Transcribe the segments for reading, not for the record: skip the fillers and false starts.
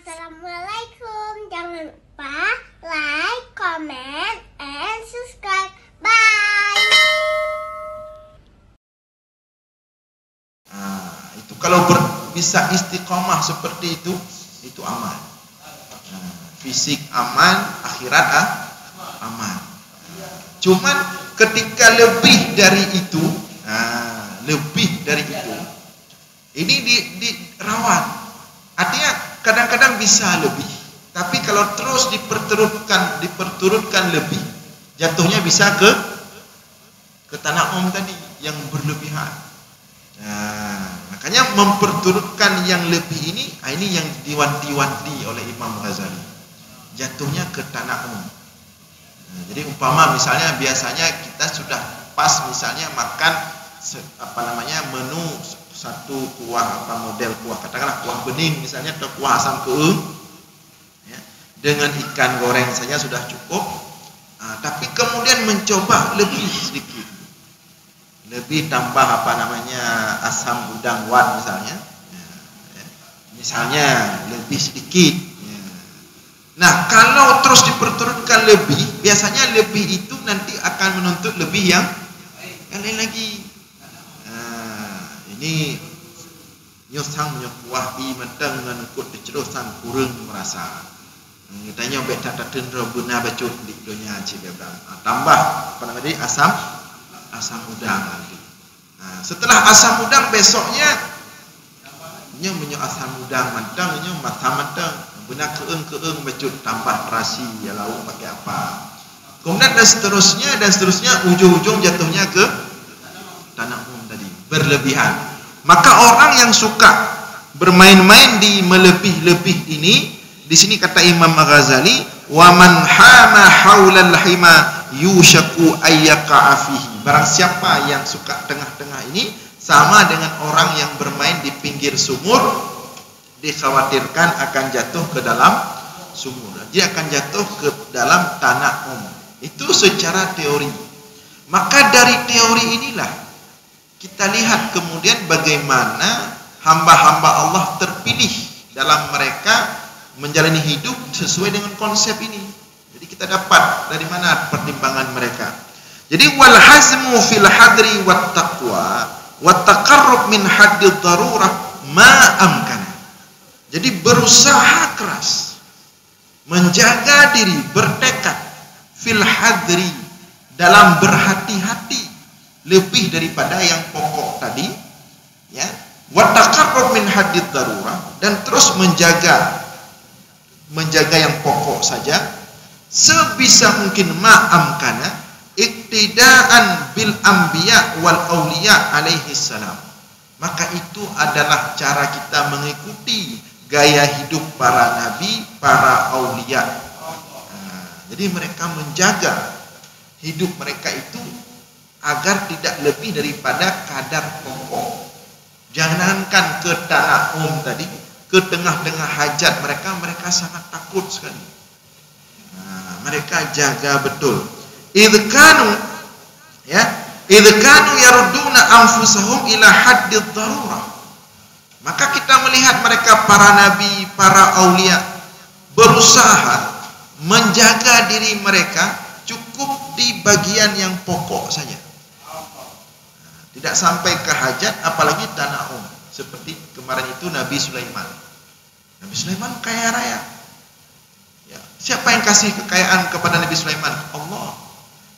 Assalamualaikum. Jangan lupa like, comment, and subscribe. Bye. Itu kalau bisa istiqomah seperti itu aman. Fisik aman, akhirat aman. Cuman ketika lebih dari itu, ini dirawat. Artinya kadang-kadang bisa lebih, tapi kalau terus diperturutkan lebih, jatuhnya bisa ke tana'um tadi yang berlebihan. Makanya memperturutkan yang lebih ini yang diwanti-wanti oleh Imam Ghazali. Jatuhnya ke tana'um. Jadi umpama misalnya biasanya kita sudah pas misalnya makan menu satu kuah model kuah, katakanlah kuah bening misalnya atau kuah asam keung ya, dengan ikan goreng saja sudah cukup, tapi kemudian mencoba lebih sedikit, lebih tambah asam udang wan misalnya lebih sedikit ya. Nah kalau terus diperturutkan lebih, biasanya lebih itu nanti akan menuntut lebih yang lain lagi. Ini nyosang kuah di mentang menukut dicerosan kurang merasa. Tanya beta tatendro guna bacut di dunia cibebram. Tambah asam udang nanti. Setelah asam udang besoknya nyo asam udang mentang nyo matang guna keeng bacut tambah terasi ya lauk pakai apa. Kemudian dan seterusnya ujung-ujung jatuhnya ke tanah tadi berlebihan. Maka orang yang suka bermain-main di melebih-lebih ini, di sini kata Imam Ghazali, wa man hama haulal hima yushaku ayyaqa'a fihi. Barang siapa yang suka tengah-tengah ini sama dengan orang yang bermain di pinggir sumur, dikhawatirkan akan jatuh ke dalam sumur. Dia akan jatuh ke dalam tanah Itu secara teori. Maka dari teori inilah kita lihat kemudian bagaimana hamba-hamba Allah terpilih dalam mereka menjalani hidup sesuai dengan konsep ini. Jadi kita dapat dari mana pertimbangan mereka. Jadi wal hazmu fil hadri wat taqwa wat taqarrub min haddid darurah ma amkana. Jadi berusaha keras, menjaga diri, bertekad fil hadri, dalam berhati-hati lebih daripada yang pokok tadi ya, wa taqarrub min haddid darurah, dan terus menjaga yang pokok saja sebisa mungkin ma'amkana iktidaan bil anbiya wal auliya alaihi salam. Maka itu adalah cara kita mengikuti gaya hidup para nabi, para aulia. Jadi mereka menjaga hidup mereka itu agar tidak lebih daripada kadar pokok. Jangankan ke tanah tadi, ke tengah-tengah hajat mereka sangat takut sekali. Mereka jaga betul. Idkanu yarudduna anfusahum ila haddid darurah. Maka kita melihat mereka para nabi, para aulia berusaha menjaga diri mereka cukup di bagian yang pokok saja. Tidak sampai ke hajat, apalagi tanah seperti kemarin itu Nabi Sulaiman. Nabi Sulaiman kaya raya. Ya, siapa yang kasih kekayaan kepada Nabi Sulaiman? Allah.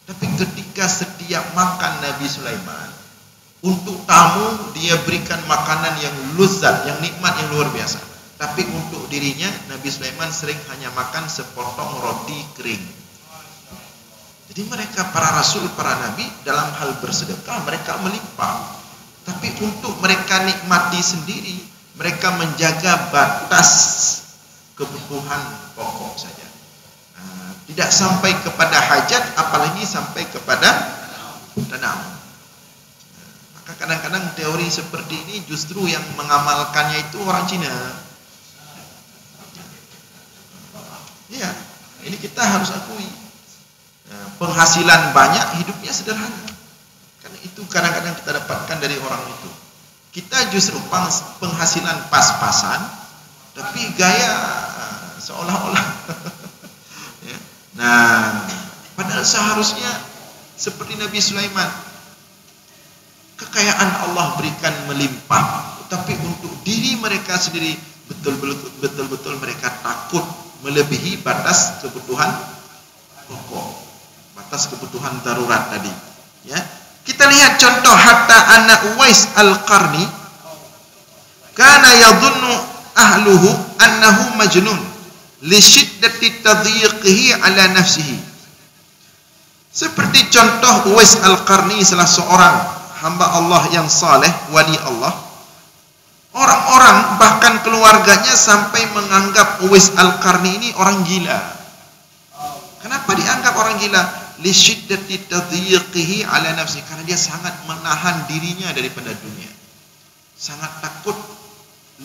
Tapi ketika setiap makan Nabi Sulaiman, untuk tamu dia berikan makanan yang lezat, yang nikmat, yang luar biasa. Tapi untuk dirinya Nabi Sulaiman sering hanya makan sepotong roti kering. Jadi mereka para rasul, para nabi dalam hal bersedekah mereka melimpah. Tapi untuk mereka nikmati sendiri, mereka menjaga batas kebutuhan pokok saja. Tidak sampai kepada hajat, apalagi sampai kepada tanam. Maka kadang-kadang teori seperti ini justru yang mengamalkannya itu orang Cina. Ya, ini kita harus akui. Penghasilan banyak, hidupnya sederhana. Karena itu kadang-kadang kita dapatkan dari orang itu. Kita justru penghasilan pas-pasan, tapi gaya seolah-olah. Ya. Nah, padahal seharusnya seperti Nabi Sulaiman, kekayaan Allah berikan melimpah, tapi untuk diri mereka sendiri betul-betul mereka takut melebihi batas kebutuhan pokok, batas kebutuhan darurat tadi. Ya, kita lihat contoh hatta anak Uwais Al-Qarni, kana yadhunnu ahluhu annahu majnun li shiddati tadyiqihi ala nafsihi. Seperti contoh Uwais Al-Qarni, salah seorang hamba Allah yang saleh, wali Allah. Orang-orang bahkan keluarganya sampai menganggap Uwais Al-Qarni ini orang gila. Kenapa dianggap orang gila? Li shiddati tadyiqihi ala nafsihi, karena dia sangat menahan dirinya daripada dunia. Sangat takut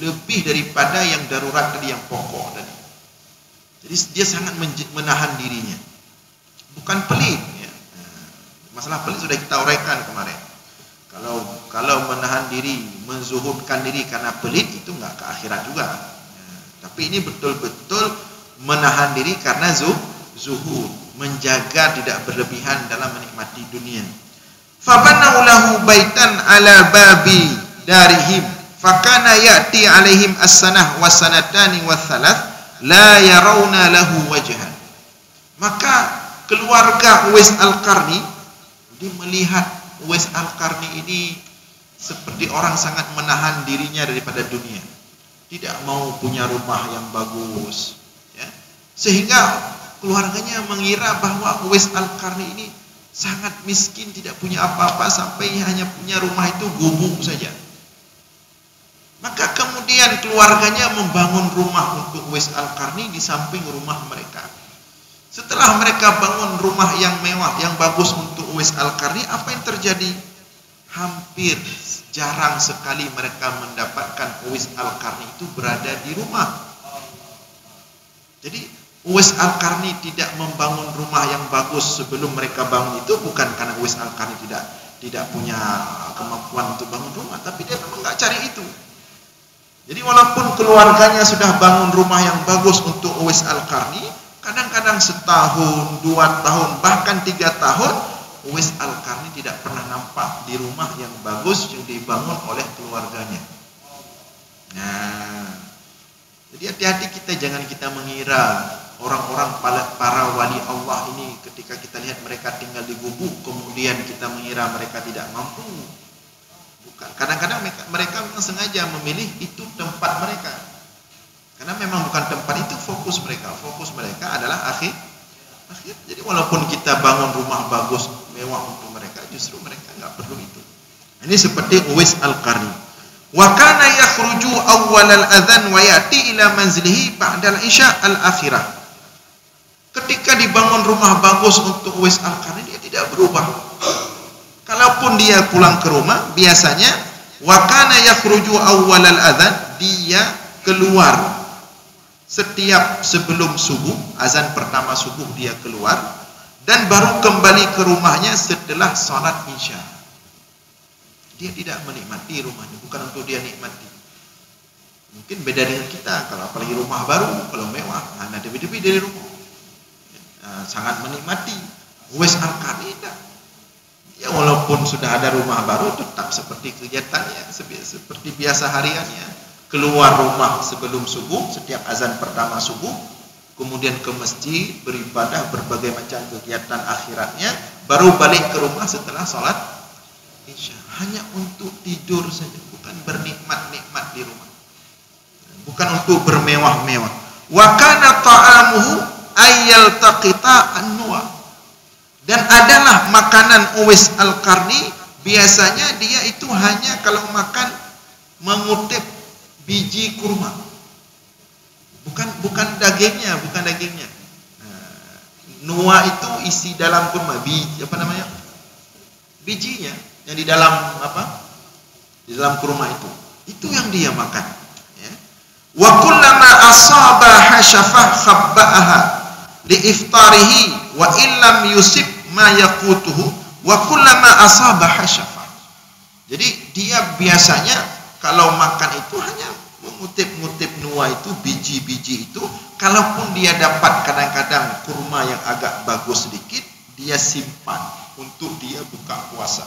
lebih daripada yang darurat tadi, yang pokok tadi. Jadi dia sangat menahan dirinya. Bukan pelit ya. Masalah pelit sudah kita uraikan kemarin. Kalau menahan diri, menzuhudkan diri karena pelit, itu enggak ke akhirat juga. Tapi ini betul-betul menahan diri karena zuhud, menjaga tidak berlebihan dalam menikmati dunia. Fabanau lahu baitan ala babi darihim, fakana ya'ti alaihim as-sanah was-sanatani was-thalath la yarawna lahu wajhan. Maka keluarga Uwais Al-Qarni, dia melihat Uwais Al-Qarni ini seperti orang sangat menahan dirinya daripada dunia, tidak mau punya rumah yang bagus ya. Sehingga keluarganya mengira bahwa Uwais Al-Qarni ini sangat miskin, tidak punya apa-apa, sampai hanya punya rumah itu gubuk saja. Maka kemudian keluarganya membangun rumah untuk Uwais Al-Qarni di samping rumah mereka. Setelah mereka bangun rumah yang mewah, yang bagus untuk Uwais Al-Qarni, apa yang terjadi? Hampir jarang sekali mereka mendapatkan Uwais Al-Qarni itu berada di rumah. Jadi Uwais Al-Qarni tidak membangun rumah yang bagus sebelum mereka bangun itu bukan karena Uwais Al-Qarni tidak punya kemampuan untuk bangun rumah, tapi dia memang nggak cari itu. Jadi walaupun keluarganya sudah bangun rumah yang bagus untuk Uwais Al-Qarni, kadang-kadang setahun, 2 tahun, bahkan 3 tahun, Uwais Al-Qarni tidak pernah nampak di rumah yang bagus yang dibangun oleh keluarganya. Nah, jadi hati-hati jangan kita mengira orang-orang para wali Allah ini ketika kita lihat mereka tinggal di gubuk, kemudian kita mengira mereka tidak mampu. Bukan. Kadang-kadang mereka memang sengaja memilih itu tempat mereka. Karena memang bukan tempat itu fokus mereka. Fokus mereka adalah akhir. Jadi walaupun kita bangun rumah bagus, mewah untuk mereka, justru mereka enggak perlu itu. Ini seperti Uwais Al-Qarni. Wa kana yakhruju awwal al-adhan wa ya'ti ila manzilihi ba'da al-isya al-akhirah. Ketika dibangun rumah bagus untuk Uwais Al-Qarni, dia tidak berubah. Kalaupun dia pulang ke rumah, biasanya wa kana yakhruju awwal al-adhan, dia keluar setiap sebelum subuh, azan pertama subuh dia keluar, dan baru kembali ke rumahnya setelah salat isya. Dia tidak menikmati rumahnya, bukan untuk dia nikmati. Mungkin beda dengan kita, kalau apalagi rumah baru, kalau mewah, ada lebih-lebih dari rumah. Sangat menikmati. Uwais Al-Qarni tidak. Ya walaupun sudah ada rumah baru, tetap seperti kegiatannya, seperti biasa hariannya. Keluar rumah sebelum subuh, setiap azan pertama subuh, kemudian ke masjid, beribadah, berbagai macam kegiatan akhiratnya, baru balik ke rumah setelah sholat isya. Hanya untuk tidur saja, bukan bernikmat-nikmat di rumah, bukan untuk bermewah-mewah. Wa kana ta'amuhu ayyal taqita an-nuwa. Dan adalah makanan Uwais Al-Qarni, biasanya dia itu hanya kalau makan mengutip biji kurma, bukan dagingnya. Nuwa itu isi dalam kurma, bijinya yang di dalam di dalam kurma itu yang dia makan. Ya. Wa kullama asaba hashafah khabba'aha li iftarihi wa illam yusib ma yaqutuhu wa kullama asaba hashafah. Jadi dia biasanya kalau makan itu hanya mengutip-ngutip nuwa itu, biji-biji itu, kalaupun dia dapat kadang-kadang kurma yang agak bagus sedikit, dia simpan untuk dia buka puasa.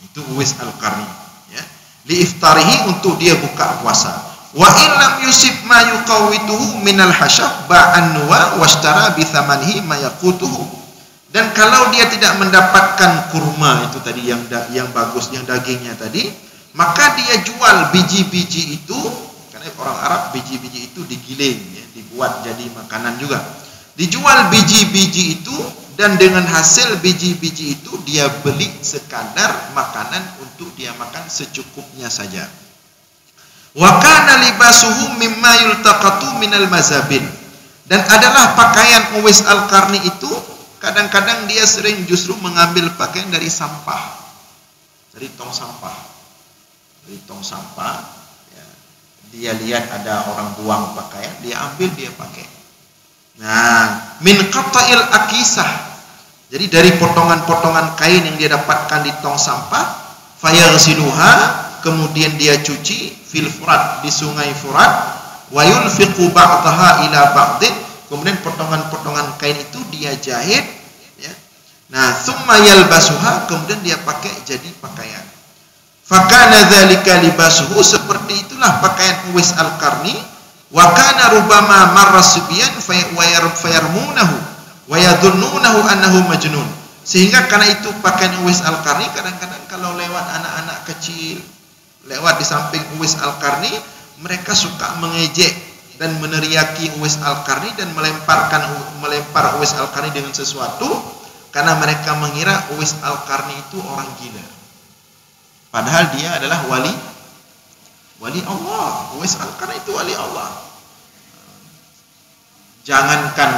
Itu Uwais Al-Qarni, ya. Li iftarihi, untuk dia buka puasa. Wa illam yusib ma yuqawwituhu minal hasyaf ba'an nuwa washtara bi thamanihi ma yaqutuhu. Dan kalau dia tidak mendapatkan kurma itu tadi yang bagus, yang dagingnya tadi, maka dia jual biji-biji itu. Karena orang Arab biji-biji itu digiling, ya, dibuat jadi makanan juga. Dijual biji-biji itu, dan dengan hasil biji-biji itu dia beli sekadar makanan untuk dia makan secukupnya saja. Wa kana libasuhu mimma yultaqatu minal mazabin. Dan adalah pakaian Uwais Al-Qarni itu, kadang-kadang dia sering justru mengambil pakaian dari sampah, dari tong sampah, ya. Dia lihat ada orang buang pakaian, dia ambil, dia pakai. Nah, min qata'il akisah, jadi dari potongan-potongan kain yang dia dapatkan di tong sampah, fayaghsiluha, kemudian dia cuci fil furat, di sungai Furat, wa yunfiqu ba'daha ila ba'din, kemudian potongan-potongan kain itu dia jahit, ya. Nah, tsumma yalbasuha, kemudian dia pakai jadi pakaian. Fakana dzalika libasuhu, seperti itulah pakaian Uwais Al-Qarni. Wa kana rubama marra subyan fayarmunahu wa yadhunnunahu annahu majnun. Sehingga karena itu pakaian Uwais Al-Qarni, kadang-kadang kalau lewat anak-anak kecil, lewat di samping Uwais Al-Qarni, mereka suka mengejek dan meneriaki Uwais Al-Qarni dan melempar Uwais Al-Qarni dengan sesuatu, karena mereka mengira Uwais Al-Qarni itu orang gila. Padahal dia adalah wali Allah. Uwais Al-Qarni itu wali Allah. Jangankan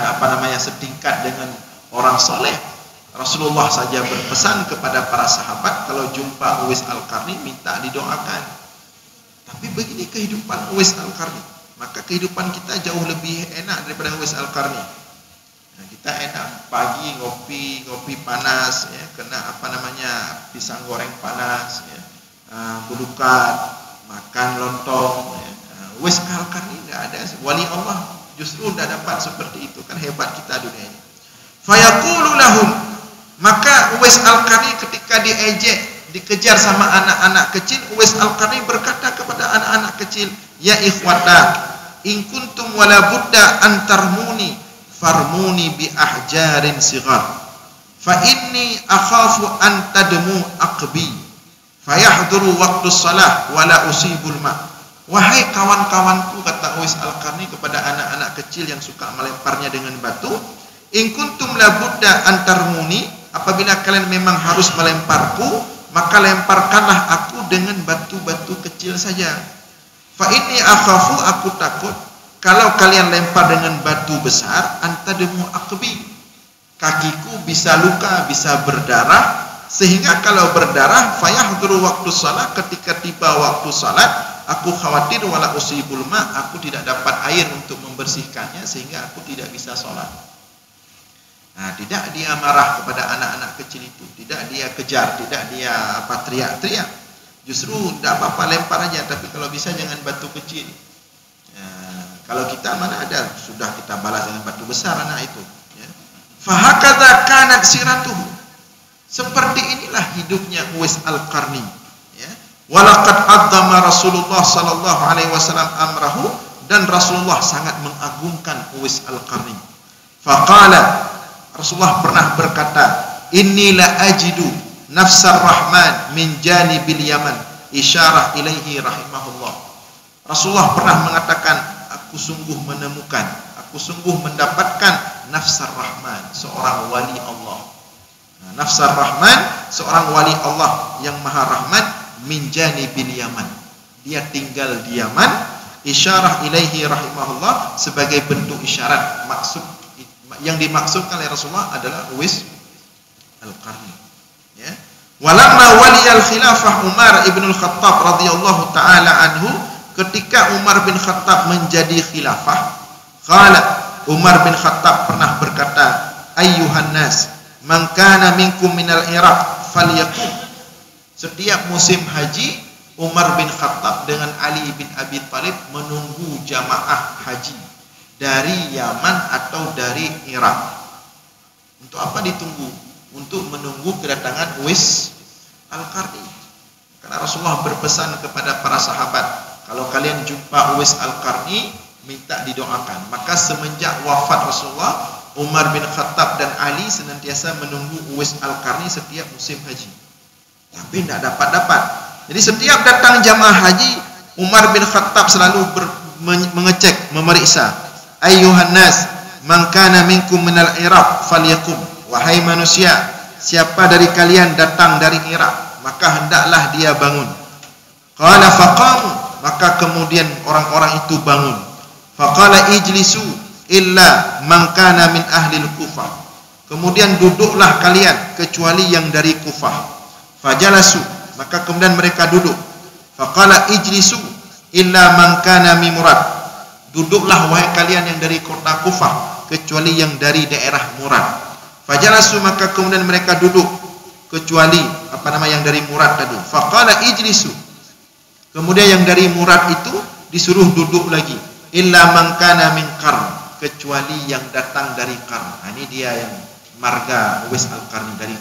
setingkat dengan orang soleh, Rasulullah saja berpesan kepada para sahabat kalau jumpa Uwais Al-Qarni minta didoakan. Tapi begini kehidupan Uwais Al-Qarni, maka kehidupan kita jauh lebih enak daripada Uwais Al-Qarni. Nah, kita enak pagi ngopi panas, ya, kena pisang goreng panas, ya, belukat, makan lontong, ya. Uwais Al-Qarni tidak ada, wali Allah justru tidak dapat seperti itu, kan hebat kita dunia ini. Fayaqulu lahum, maka Uwais Al-Qarni ketika diejek, dikejar sama anak-anak kecil, Uwais Al-Qarni berkata kepada anak-anak kecil, ya ikhwata, in kuntum wala budda antarmuni farmuni bi ahjarin sighar fa inni akhafu an tadmu aqbi fayahduru waqtu shalah wala usibul ma. Wahai kawan-kawanku, kata Uwais Al-Qarni kepada anak-anak kecil yang suka melemparnya dengan batu, in kuntum la budda antarmuni, apabila kalian memang harus melemparku, maka lemparkanlah aku dengan batu-batu kecil saja. Fa inni akhafu, aku takut kalau kalian lempar dengan batu besar, antademu aqbi, kakiku bisa luka, bisa berdarah, sehingga kalau berdarah, fayahduru waktu salat, ketika tiba waktu salat, aku khawatir wala usibul ma, aku tidak dapat air untuk membersihkannya, sehingga aku tidak bisa salat. Nah, tidak dia marah kepada anak-anak kecil itu, tidak dia kejar, tidak dia teriak-teriak. Justru tidak apa-apa, lempar aja, tapi kalau bisa jangan batu kecil. Kalau kita mana ada, sudah kita balas dengan batu besar anak itu. Fahakadha kanat siratuhu, seperti inilah hidupnya Uwais Al-Qarni. Walaqad adzama Rasulullah sallallahu alaihi wasallam amrahu, dan Rasulullah sangat mengagungkan Uwais Al-Qarni. Faqala, Rasulullah pernah berkata, inni la ajidu nafsar rahman min janibil yaman, isyarah ilaihi rahimahullah. Rasulullah pernah mengatakan, aku sungguh menemukan, aku sungguh mendapatkan nafsar rahman, seorang wali Allah. Nah, nafsar rahman, seorang wali Allah yang maha rahman, min janibil yaman, dia tinggal di Yaman, isyarah ilaihi rahimahullah, sebagai bentuk isyarat. Maksud yang dimaksudkan oleh Rasulullah adalah Uwais Al-Qarni, ya. Walamma waliyal khilafah Umar ibn al-Khattab radhiyallahu taala anhu, ketika Umar bin Khattab menjadi khilafah, qala, Umar bin Khattab pernah berkata, ayyuhan nas, man kana minkum minal Iraq falyaqum. Setiap musim haji, Umar bin Khattab dengan Ali bin Abi Thalib menunggu jamaah haji dari Yaman atau dari Irak. Untuk apa ditunggu? Untuk menunggu kedatangan Uwais Al-Qarni. Karena Rasulullah berpesan kepada para sahabat, kalau kalian jumpa Uwais Al-Qarni, minta didoakan. Maka semenjak wafat Rasulullah, Umar bin Khattab dan Ali senantiasa menunggu Uwais Al-Qarni setiap musim haji. Tapi tidak dapat. Jadi setiap datang jamaah haji, Umar bin Khattab selalu mengecek, memeriksa. Ayyuhan nas, man kana minkum minal Iraq falyakum. Wahai manusia, siapa dari kalian datang dari Irak, maka hendaklah dia bangun. Qala faqamu, maka kemudian orang-orang itu bangun. Faqala ijlisu illa man kana min ahli al-Kufah. Kemudian duduklah kalian kecuali yang dari Kufah. Fajalasu, maka kemudian mereka duduk. Faqala ijlisu illa man kana min Murad. Duduklah wahai kalian yang dari kota Kufah kecuali yang dari daerah Murad. Fajalasu, maka kemudian mereka duduk kecuali yang dari Murad tadi. Faqala ijlisu. Kemudian yang dari Murad itu disuruh duduk lagi. Illa man kana min Qarn, kecuali yang datang dari Qarn. Nah, ini dia yang marga Uwais Al-Qarni dari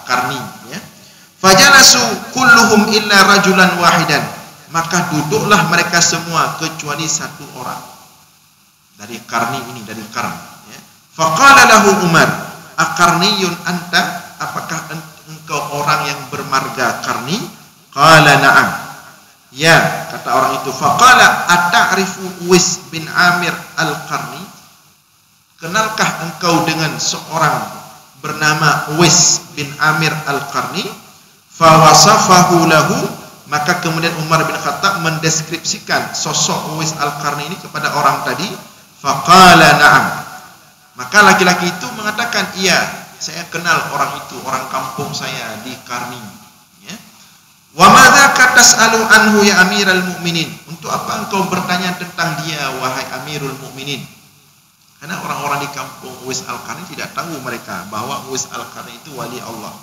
Qarni, ya. Fajalasu kulluhum illa rajulan wahidan. Maka duduklah mereka semua kecuali satu orang. Dari Qarni ini, dari Qarn, ya. Faqala lahu Umar, "Aqarniyun anta?" Apakah engkau orang yang bermarga Qarni? Qala na'am. Ya, kata orang itu. Faqala ata'rifu Uwais bin Amir Al-Qarni? Kenalkah engkau dengan seorang bernama Uwais bin Amir Al-Qarni? Fawasafahu lahu, maka kemudian Umar bin Khattab mendeskripsikan sosok Uwais Al-Qarni ini kepada orang tadi. Faqala na'am. Maka laki-laki itu mengatakan, iya, saya kenal orang itu, orang kampung saya di Qarni. Ya. Wa madzaka tas'alu anhu ya Amirul Mukminin? Untuk apa engkau bertanya tentang dia, wahai Amirul Mukminin? Karena orang-orang di kampung Uwais Al-Qarni tidak tahu mereka bahwa Uwais Al-Qarni itu wali Allah.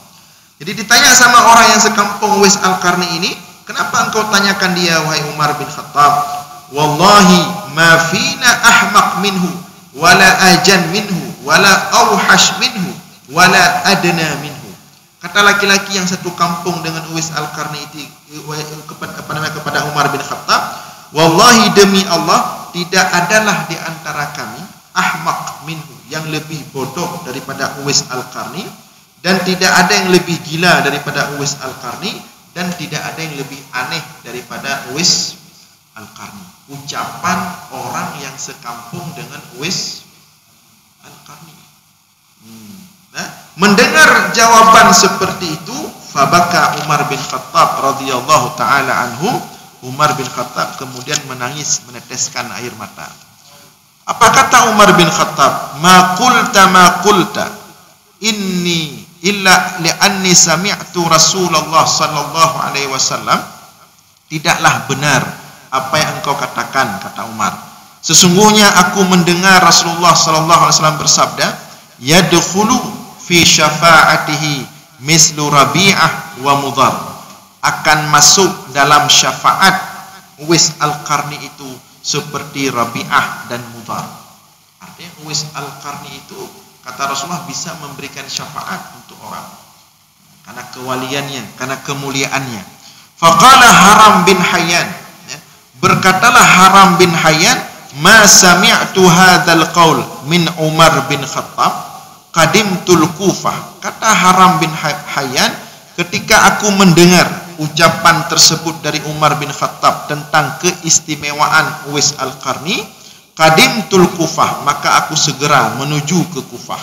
Jadi ditanya sama orang yang sekampung Uwais Al-Qarni ini, kenapa engkau tanyakan dia, wahai Umar bin Khattab? Wallahi ma fina ahmaq minhu wala ajan minhu wala awhash minhu wala adna minhu. Kata laki-laki yang satu kampung dengan Uwais Al-Qarni itu kepada Umar bin Khattab, wallahi demi Allah, tidak adalah di antara kami ahmaq minhu, yang lebih bodoh daripada Uwais Al-Qarni, dan tidak ada yang lebih gila daripada Uwais Al-Qarni, dan tidak ada yang lebih aneh daripada Uwais Al-Qarni. Ucapan orang yang sekampung dengan Uwais Al-Qarni. Nah, mendengar jawaban seperti itu, fabaka Umar bin Khattab radhiyallahu taala anhu. Umar bin Khattab kemudian menangis, meneteskan air mata. Apa kata Umar bin Khattab? Ma qulta inni illa li'anni sami'tu Rasulullah sallallahu alaihi wasallam. Tidaklah benar apa yang engkau katakan, kata Umar. Sesungguhnya aku mendengar Rasulullah sallallahu alaihi wasallam bersabda, yadkhulu fi syafa'atihi mislu Rabi'ah wa Mudhar. Akan masuk dalam syafaat Uwais Al-Qarni itu seperti Rabi'ah dan Mudhar. Artinya Uwais Al-Qarni itu, kata Rasulullah, bisa memberikan syafaat untuk orang karena kewaliannya, karena kemuliaannya. Faqala Haram bin Hayyan, ya, berkatalah Haram bin Hayyan, ma sami'tu hadzal qaul min Umar bin Khattab qadimtul Kufah. Kata Haram bin Hayyan, ketika aku mendengar ucapan tersebut dari Umar bin Khattab tentang keistimewaan Uwais Al-Qarni, qadimtul Kufah, maka aku segera menuju ke Kufah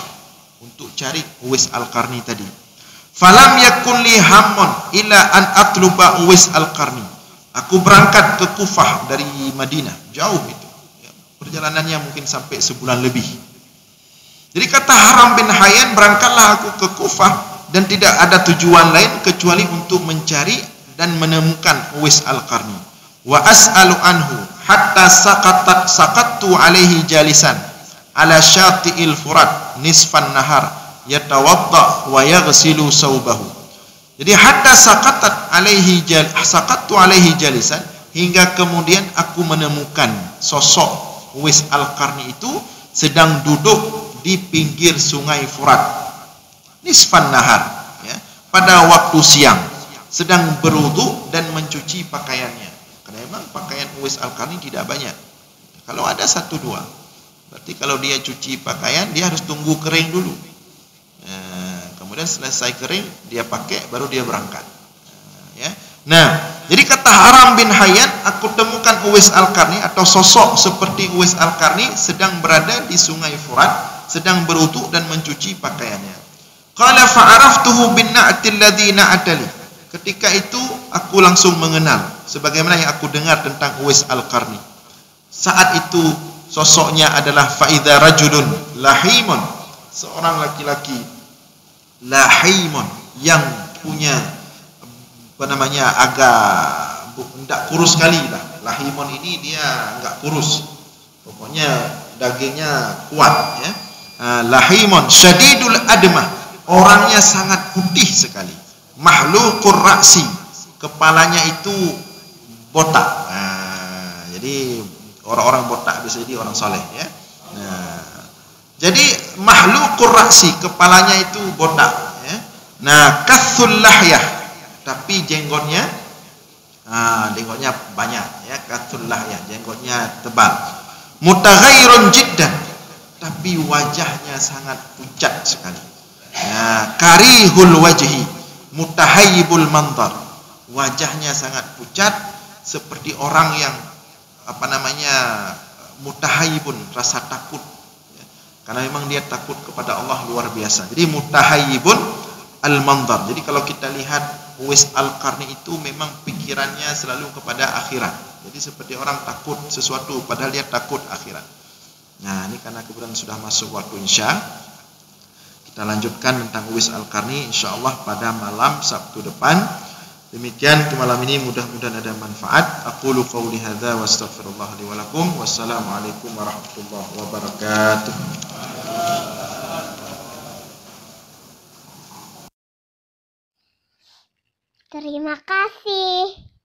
untuk cari Uwais Al-Qarni tadi. Falam yakun li hammun illa an atluba Uwais Al-Qarni. Aku berangkat ke Kufah dari Madinah, jauh itu. Perjalanannya mungkin sampai sebulan lebih. Jadi kata Haram bin Hayyan, berangkatlah aku ke Kufah dan tidak ada tujuan lain kecuali untuk mencari dan menemukan Uwais Al-Qarni. Wa as'alu anhu hatta saqattu alaihi jalisan ala syati'il Furat nisfan nahar yatawadda wa yaghsilu saubahu. Jadi hatta saqattu alaihi jalisan, hingga kemudian aku menemukan sosok Uwais Al-Qarni itu sedang duduk di pinggir sungai Furat, nisfan nahar, ya, pada waktu siang, sedang berwudu dan mencuci pakaiannya. Karena memang pakaian Uwais Al-Qarni tidak banyak. Kalau ada 1-2, berarti kalau dia cuci pakaian dia harus tunggu kering dulu. Kemudian selesai kering dia pakai, baru dia berangkat. Ya. Nah, jadi kata Haram bin Hayyan, aku temukan Uwais Al-Qarni atau sosok seperti Uwais Al-Qarni sedang berada di sungai Furat, sedang berwudu dan mencuci pakaiannya. Qala fa'araftuhu bin na'til ladzi na'atali. Ketika itu aku langsung mengenal sebagaimana yang aku dengar tentang Uwais Al-Qarni. Saat itu sosoknya adalah fa'idza rajulun lahimun, seorang laki-laki lahimun yang punya agak tidak kurus sekali lah. Lahimun ini dia enggak kurus, pokoknya dagingnya kuat, ya. Lahimun syadidul admah, orangnya sangat putih sekali. Mahluqur ra'si, kepalanya itu botak. Jadi orang-orang botak bisa jadi orang soleh, ya. Jadi mahluqur ra'si, kepalanya itu botak, ya. Kathul lahyah, tapi jenggotnya banyak, ya. Kathul lahyah, jenggotnya tebal. Mutaghairun jiddan, tapi wajahnya sangat pucat sekali. Karihul wajhi, mutahayyibul manzar, wajahnya sangat pucat seperti orang yang mutahayyibun, rasa takut, ya. Karena memang dia takut kepada Allah luar biasa. Jadi mutahayyibun al-manzar. Jadi kalau kita lihat Uwais Al-Qarni itu memang pikirannya selalu kepada akhirat. Jadi seperti orang takut sesuatu padahal dia takut akhirat. Nah, ini karena kebetulan sudah masuk waktu Isya, kita lanjutkan tentang Uwais Al-Qarni insyaallah pada malam Sabtu depan. Demikian ke malam ini, mudah-mudahan ada manfaat. Aqulu qauli hadza wa astaghfirullah li wa lakum. Wassalamualaikum warahmatullahi wabarakatuh. Terima kasih.